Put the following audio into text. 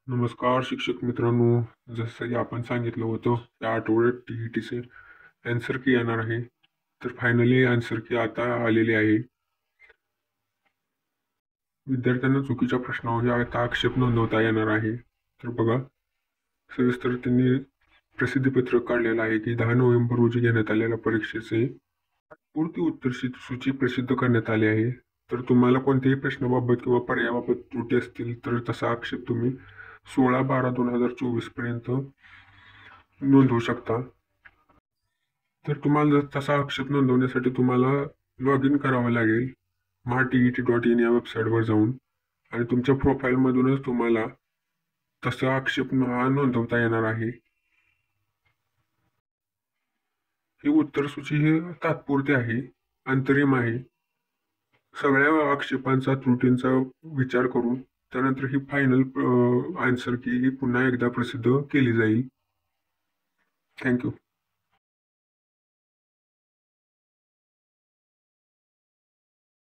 नमस्कार शिक्षक मित्रांनो. जसं की आपण सांगितलं होतं या आठवड्यात टी-ई-टीचे आन्सर की येणार आहे. तर फायनली आन्सर की आता आलेली आहे. विद्यार्थ्यांना चुकीच्या प्रश्नावर आता आक्षेप नोंदवता येणार आहे. तर बघा, सविस्तर त्यांनी प्रसिद्धीपत्रक काढलेलं आहे की 10 नोव्हेंबर रोजी घेण्यात आलेल्या परीक्षेचे पूर्ती उत्तर सूची प्रसिद्ध करण्यात आली आहे. तर तुम्हाला कोणत्याही प्रश्नाबाबत किंवा पर्यायाबाबत त्रुटी असतील तर तसा आक्षेप तुम्ही 16/12/2024 पर्यंत नोंदवू शकता. तर तुम्हाला जर तसा आक्षेप नोंदवण्यासाठी तुम्हाला लॉग इन करावं लागेल MyTET.in या वेबसाईटवर जाऊन, आणि तुमच्या प्रोफाईलमधूनच तुम्हाला तसा आक्षेप नोंदवता येणार आहे. ही उत्तरसूची ही तात्पुरती आहे, अंतरिम आहे. सगळ्या आक्षेपांचा त्रुटींचा विचार करून त्यानंतर ही फायनल आन्सर की ही पुन्हा एकदा प्रसिद्ध केली जाईल. थँक्यू.